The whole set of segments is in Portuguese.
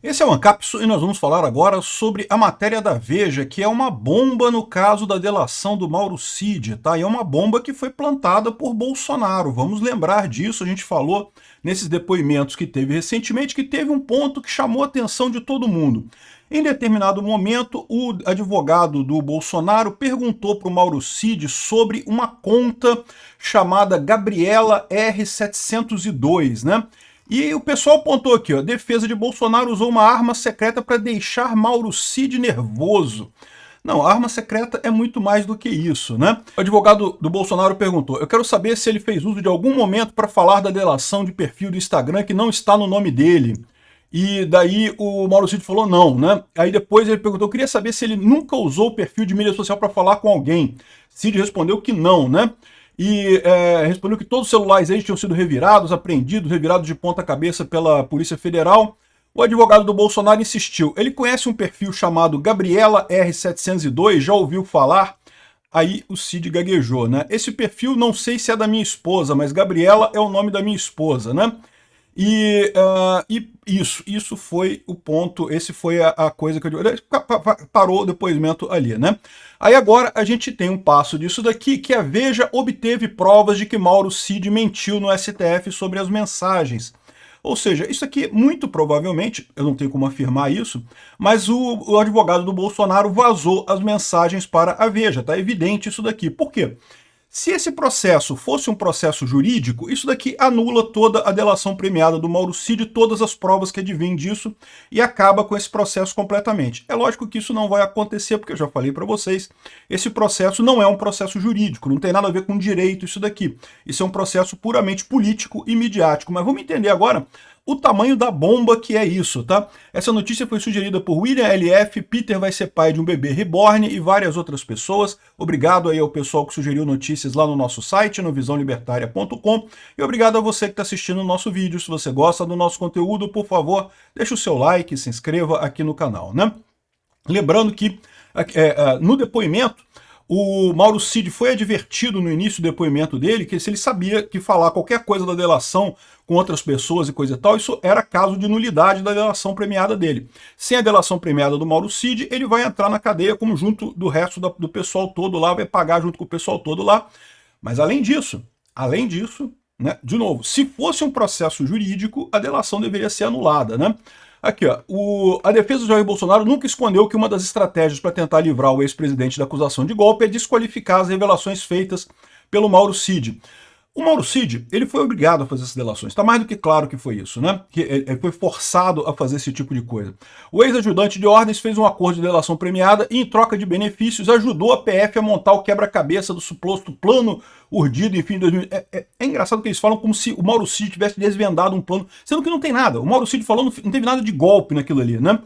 Esse é o Ancapsu e nós vamos falar agora sobre a matéria da Veja, que é uma bomba no caso da delação do Mauro Cid, tá? E é uma bomba que foi plantada por Bolsonaro. Vamos lembrar disso, a gente falou nesses depoimentos que teve recentemente, que teve um ponto que chamou a atenção de todo mundo. Em determinado momento, o advogado do Bolsonaro perguntou para o Mauro Cid sobre uma conta chamada Gabriela R702, né? E o pessoal apontou aqui, ó, defesa de Bolsonaro usou uma arma secreta para deixar Mauro Cid nervoso. Não, a arma secreta é muito mais do que isso, né? O advogado do Bolsonaro perguntou, eu quero saber se ele fez uso de algum momento para falar da delação de perfil do Instagram que não está no nome dele. E daí o Mauro Cid falou não, né? Aí depois ele perguntou, eu queria saber se ele nunca usou o perfil de mídia social para falar com alguém. Cid respondeu que não, né? E respondeu que todos os celulares eles tinham sido revirados, apreendidos, revirados de ponta cabeça pela Polícia Federal. O advogado do Bolsonaro insistiu. Ele conhece um perfil chamado Gabriela R702, já ouviu falar? Aí o Cid gaguejou, né? Esse perfil não sei se é da minha esposa, mas Gabriela é o nome da minha esposa, né? E isso foi o ponto, esse foi a coisa que eu parou o depoimento ali, né? Aí agora a gente tem um passo disso daqui, que a Veja obteve provas de que Mauro Cid mentiu no STF sobre as mensagens. Ou seja, isso aqui, muito provavelmente, eu não tenho como afirmar isso, mas o advogado do Bolsonaro vazou as mensagens para a Veja, tá evidente isso daqui. Por quê? Se esse processo fosse um processo jurídico, isso daqui anula toda a delação premiada do Mauro Cid, todas as provas que advêm disso, e acaba com esse processo completamente. É lógico que isso não vai acontecer, porque eu já falei para vocês, esse processo não é um processo jurídico, não tem nada a ver com direito isso daqui. Isso é um processo puramente político e midiático. Mas vamos entender agora o tamanho da bomba que é isso, tá? Essa notícia foi sugerida por William LF, Peter vai ser pai de um bebê reborn e várias outras pessoas. Obrigado aí ao pessoal que sugeriu notícias lá no nosso site, no visãolibertaria.com, e obrigado a você que está assistindo o nosso vídeo. Se você gosta do nosso conteúdo, por favor, deixa o seu like, se inscreva aqui no canal, né? Lembrando que no depoimento, o Mauro Cid foi advertido no início do depoimento dele que se ele sabia que falar qualquer coisa da delação com outras pessoas e coisa e tal, isso era caso de nulidade da delação premiada dele. Sem a delação premiada do Mauro Cid, ele vai entrar na cadeia como junto do resto do pessoal todo lá, vai pagar junto com o pessoal todo lá. Mas além disso, né, de novo, se fosse um processo jurídico, a delação deveria ser anulada, né? Aqui, ó, a defesa do Jair Bolsonaro nunca escondeu que uma das estratégias para tentar livrar o ex-presidente da acusação de golpe é desqualificar as revelações feitas pelo Mauro Cid. O Mauro Cid, ele foi obrigado a fazer essas delações. Está mais do que claro que foi isso, né? Que ele foi forçado a fazer esse tipo de coisa. O ex-ajudante de ordens fez um acordo de delação premiada e, em troca de benefícios, ajudou a PF a montar o quebra-cabeça do suposto plano urdido em fim de 2000. É engraçado que eles falam como se o Mauro Cid tivesse desvendado um plano, sendo que não tem nada. O Mauro Cid falou não teve nada de golpe naquilo ali, né?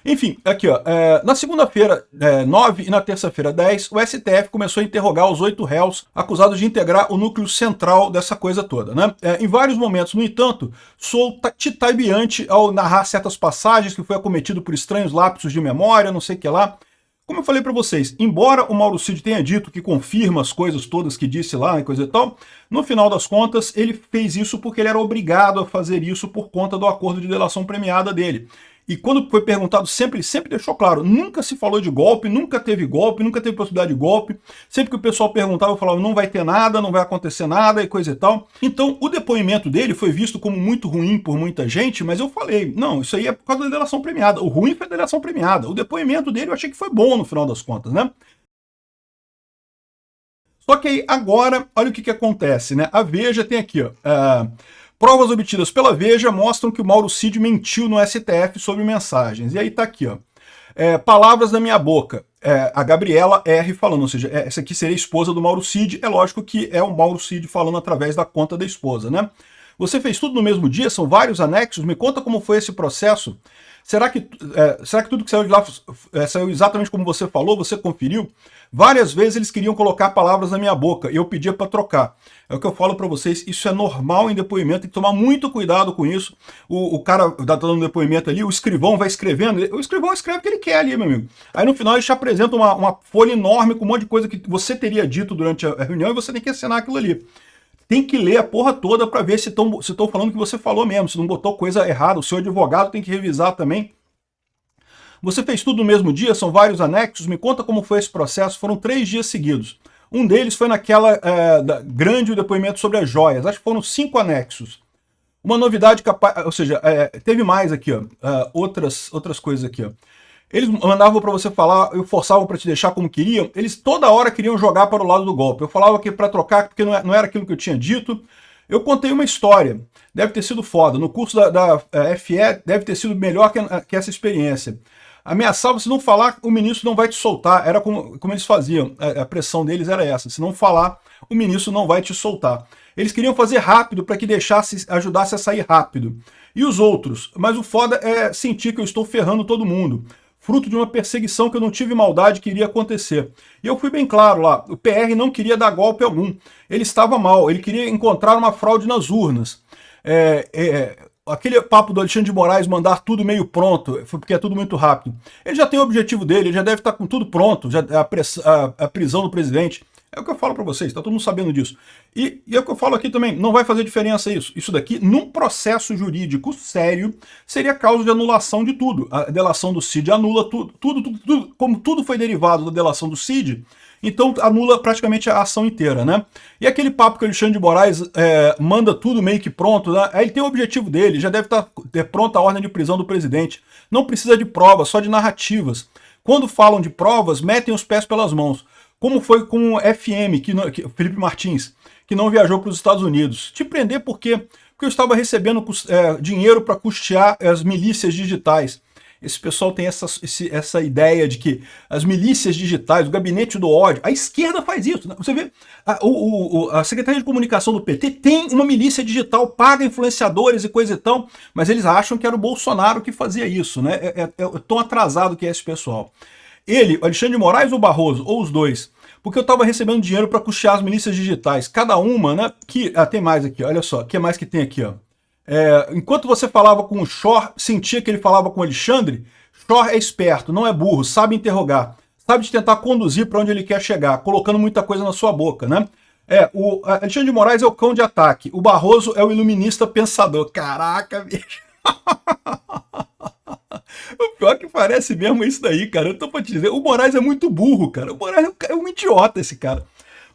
Enfim, aqui ó, na segunda-feira 9 e na terça-feira 10, o STF começou a interrogar os 8 réus acusados de integrar o núcleo central dessa coisa toda, né? Em vários momentos, no entanto, sou titubeante ao narrar certas passagens que foi acometido por estranhos lapsos de memória, não sei o que lá. Como eu falei para vocês, embora o Mauro Cid tenha dito que confirma as coisas todas que disse lá e coisa e tal, no final das contas ele fez isso porque ele era obrigado a fazer isso por conta do acordo de delação premiada dele. E quando foi perguntado, ele sempre deixou claro, nunca se falou de golpe, nunca teve possibilidade de golpe. Sempre que o pessoal perguntava, eu falava, não vai ter nada, não vai acontecer nada e coisa e tal. Então, o depoimento dele foi visto como muito ruim por muita gente, mas eu falei, não, isso aí é por causa da delação premiada. O ruim foi a delação premiada. O depoimento dele eu achei que foi bom no final das contas, né? Só que aí, agora, olha o que acontece, né? A Veja tem aqui, ó, provas obtidas pela Veja mostram que o Mauro Cid mentiu no STF sobre mensagens. E aí tá aqui, ó. Palavras da minha boca. A Gabriela R falando, ou seja, essa aqui seria a esposa do Mauro Cid. É lógico que é o Mauro Cid falando através da conta da esposa, né? Você fez tudo no mesmo dia? São vários anexos? Me conta como foi esse processo. Será que tudo que saiu de lá saiu exatamente como você falou? Você conferiu? Várias vezes eles queriam colocar palavras na minha boca e eu pedia para trocar. É o que eu falo para vocês, isso é normal em depoimento, tem que tomar muito cuidado com isso. O cara tá dando depoimento ali, o escrivão vai escrevendo, o escrivão escreve o que ele quer ali, meu amigo. Aí no final ele te apresenta uma folha enorme com um monte de coisa que você teria dito durante a reunião e você tem que assinar aquilo ali. Tem que ler a porra toda para ver se estão falando o que você falou mesmo, se não botou coisa errada. O seu advogado tem que revisar também Você fez tudo no mesmo dia, são vários anexos, me conta como foi esse processo, foram 3 dias seguidos. Um deles foi naquela grande depoimento sobre as joias, acho que foram 5 anexos. Uma novidade capaz, ou seja, teve mais aqui, ó, outras coisas aqui, ó. Eles mandavam para você falar, eu forçava para te deixar como queriam, eles toda hora queriam jogar para o lado do golpe. Eu falava que para trocar, porque não era aquilo que eu tinha dito. Eu contei uma história, deve ter sido foda. No curso da FE, deve ter sido melhor que essa experiência. Ameaçava, se não falar, o ministro não vai te soltar. Era como eles faziam, a pressão deles era essa. Se não falar, o ministro não vai te soltar. Eles queriam fazer rápido para que ajudasse a sair rápido. E os outros? Mas o foda é sentir que eu estou ferrando todo mundo. Fruto de uma perseguição que eu não tive maldade que iria acontecer. E eu fui bem claro lá, o PR não queria dar golpe algum. Ele estava mal, ele queria encontrar uma fraude nas urnas. Aquele papo do Alexandre de Moraes mandar tudo meio pronto, porque é tudo muito rápido. Ele já tem o objetivo dele, ele já deve estar com tudo pronto, já a prisão do presidente. É o que eu falo para vocês, tá todo mundo sabendo disso. E é o que eu falo aqui também, não vai fazer diferença isso. Isso daqui, num processo jurídico sério, seria causa de anulação de tudo. A delação do Cid anula tudo. Como tudo foi derivado da delação do Cid, então anula praticamente a ação inteira, né? E aquele papo que o Alexandre de Moraes manda tudo meio que pronto, né? Aí ele tem o objetivo dele, já deve estar pronta a ordem de prisão do presidente. Não precisa de provas, só de narrativas. Quando falam de provas, metem os pés pelas mãos. Como foi com o FM, Felipe Martins, que não viajou para os Estados Unidos. Te prender por quê? Porque eu estava recebendo dinheiro para custear as milícias digitais. Esse pessoal tem essa ideia de que as milícias digitais, o gabinete do ódio, a esquerda faz isso. Né? Você vê, a Secretaria de Comunicação do PT tem uma milícia digital, paga influenciadores e coisa e tal, mas eles acham que era o Bolsonaro que fazia isso. Né? É tão atrasado que é esse pessoal. Ele, Alexandre de Moraes ou Barroso, ou os dois, porque eu estava recebendo dinheiro para custear as milícias digitais, cada uma, né? Tem mais aqui, olha só, o que mais que tem aqui, ó? Enquanto você falava com o Shor, sentia que ele falava com o Alexandre, Shor é esperto, não é burro, sabe interrogar, sabe te tentar conduzir para onde ele quer chegar, colocando muita coisa na sua boca, né? O Alexandre de Moraes é o cão de ataque, o Barroso é o iluminista pensador. Caraca, bicho! O pior que parece mesmo é isso daí, cara. Eu tô pra te dizer, o Moraes é muito burro, cara. O Moraes é um idiota, esse cara.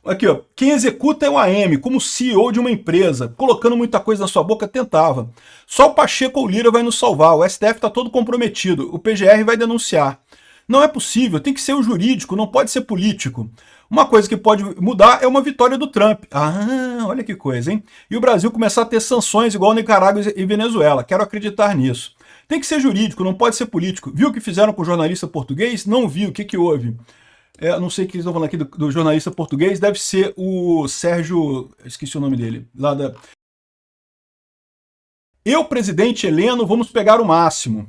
Aqui, ó. Quem executa é o AM, como CEO de uma empresa. Colocando muita coisa na sua boca, tentava. Só o Pacheco ou o Lira vai nos salvar. O STF tá todo comprometido. O PGR vai denunciar. Não é possível, tem que ser o jurídico, não pode ser político. Uma coisa que pode mudar é uma vitória do Trump. Ah, olha que coisa, hein? E o Brasil começar a ter sanções igual Nicarágua e Venezuela. Quero acreditar nisso. Tem que ser jurídico, não pode ser político. Viu o que fizeram com o jornalista português? Não viu. O que houve? Não sei o que eles estão falando aqui do jornalista português. Deve ser o Sérgio... Esqueci o nome dele. Eu, presidente Heleno, vamos pegar o máximo.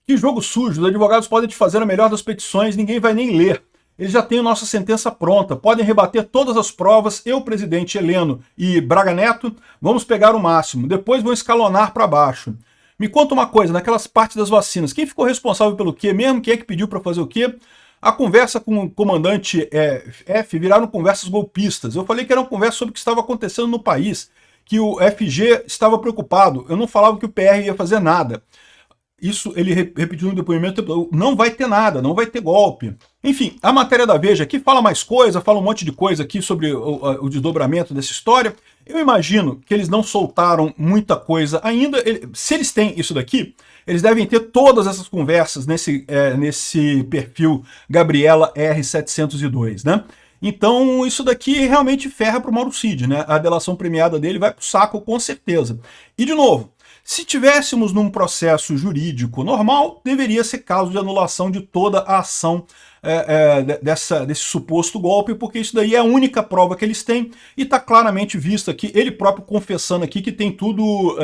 Que jogo sujo. Os advogados podem te fazer a melhor das petições, ninguém vai nem ler. Eles já têm a nossa sentença pronta. Podem rebater todas as provas. Eu, presidente Heleno e Braga Neto, vamos pegar o máximo. Depois vão escalonar para baixo. Me conta uma coisa, naquelas partes das vacinas, quem ficou responsável pelo quê mesmo? Quem é que pediu para fazer o quê? A conversa com o comandante F viraram conversas golpistas. Eu falei que era uma conversa sobre o que estava acontecendo no país, que o FG estava preocupado. Eu não falava que o PR ia fazer nada. Isso ele repetiu no depoimento, não vai ter nada, não vai ter golpe. Enfim, a matéria da Veja aqui fala mais coisa, fala um monte de coisa aqui sobre o desdobramento dessa história. Eu imagino que eles não soltaram muita coisa ainda. Se eles têm isso daqui, eles devem ter todas essas conversas nesse perfil Gabriela R702, né? Então isso daqui realmente ferra para o Mauro Cid, né? A delação premiada dele vai para o saco com certeza. E de novo, se tivéssemos num processo jurídico normal, deveria ser caso de anulação de toda a ação desse suposto golpe, porque isso daí é a única prova que eles têm e está claramente visto aqui, ele próprio confessando aqui que tem tudo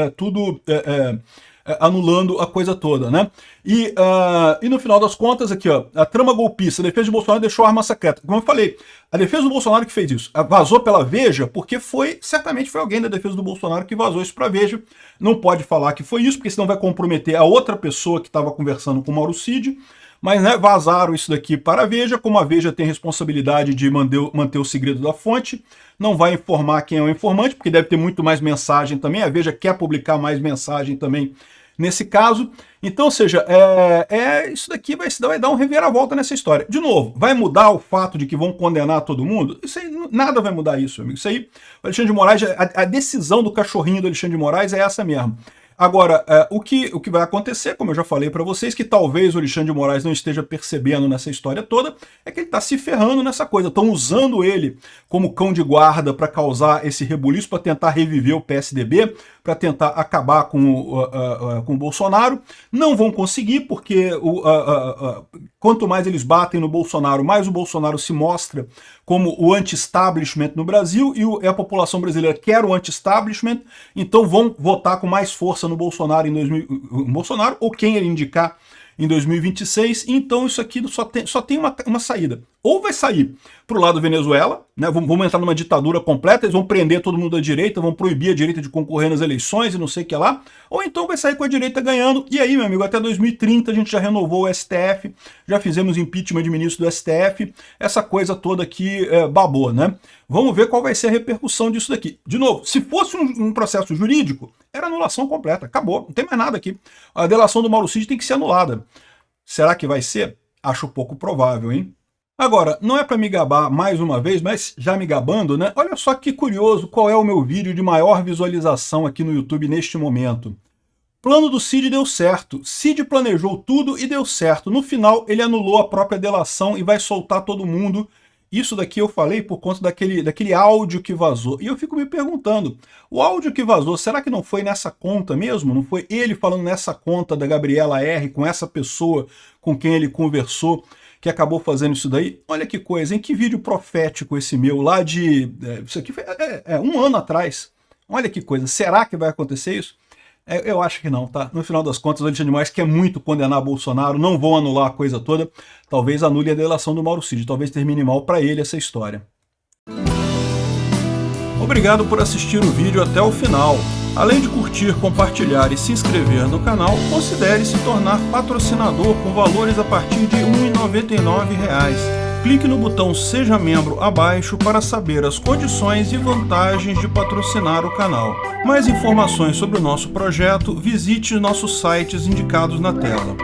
anulando a coisa toda, né? E no final das contas aqui, ó, a trama golpista, a defesa de Bolsonaro deixou a arma secreta. Como eu falei, a defesa do Bolsonaro que fez isso, vazou pela Veja, porque certamente foi alguém da defesa do Bolsonaro que vazou isso para a Veja. Não pode falar que foi isso, porque senão vai comprometer a outra pessoa que estava conversando com o Mauro Cid. Mas né, vazaram isso daqui para a Veja, como a Veja tem responsabilidade de manter o segredo da fonte, não vai informar quem é o informante, porque deve ter muito mais mensagem também, a Veja quer publicar mais mensagem também nesse caso. Então, ou seja, isso daqui vai dar um reviravolta nessa história. De novo, vai mudar o fato de que vão condenar todo mundo? Isso aí, nada vai mudar isso, amigo. Isso aí, o Alexandre de Moraes, a decisão do cachorrinho do Alexandre de Moraes é essa mesmo. Agora, o que vai acontecer, como eu já falei para vocês, que talvez o Alexandre de Moraes não esteja percebendo nessa história toda, é que ele está se ferrando nessa coisa. Estão usando ele como cão de guarda para causar esse rebuliço, para tentar reviver o PSDB, para tentar acabar com o Bolsonaro. Não vão conseguir, porque quanto mais eles batem no Bolsonaro, mais o Bolsonaro se mostra como o anti-establishment no Brasil, e a população brasileira quer o anti-establishment, então vão votar com mais força no Bolsonaro Bolsonaro, ou quem ele indicar em 2026, então isso aqui só tem uma saída. Ou vai sair para o lado Venezuela, né? Vamos entrar numa ditadura completa, eles vão prender todo mundo da direita, vão proibir a direita de concorrer nas eleições e não sei o que lá, ou então vai sair com a direita ganhando, e aí, meu amigo, até 2030 a gente já renovou o STF, já fizemos impeachment de ministro do STF, essa coisa toda aqui babou, né? Vamos ver qual vai ser a repercussão disso daqui. De novo, se fosse um processo jurídico, era anulação completa, acabou, não tem mais nada aqui. A delação do Mauro Cid tem que ser anulada. Será que vai ser? Acho pouco provável, hein? Agora, não é para me gabar mais uma vez, mas já me gabando, né? Olha só que curioso qual é o meu vídeo de maior visualização aqui no YouTube neste momento. Plano do Cid deu certo. Cid planejou tudo e deu certo. No final, ele anulou a própria delação e vai soltar todo mundo. Isso daqui eu falei por conta daquele áudio que vazou. E eu fico me perguntando, o áudio que vazou, será que não foi nessa conta mesmo? Não foi ele falando nessa conta da Gabriela R, com essa pessoa com quem ele conversou, que acabou fazendo isso daí? Olha que coisa, hein? Que vídeo profético esse meu, lá de... isso aqui foi um ano atrás. Olha que coisa, será que vai acontecer isso? Eu acho que não, tá? No final das contas, o Alexandre de Moraes quer muito condenar Bolsonaro, não vão anular a coisa toda, talvez anule a delação do Mauro Cid, talvez termine mal para ele essa história. Obrigado por assistir o vídeo até o final. Além de curtir, compartilhar e se inscrever no canal, considere se tornar patrocinador com valores a partir de R$ 1,99. Clique no botão Seja Membro abaixo para saber as condições e vantagens de patrocinar o canal. Mais informações sobre o nosso projeto, visite nossos sites indicados na tela.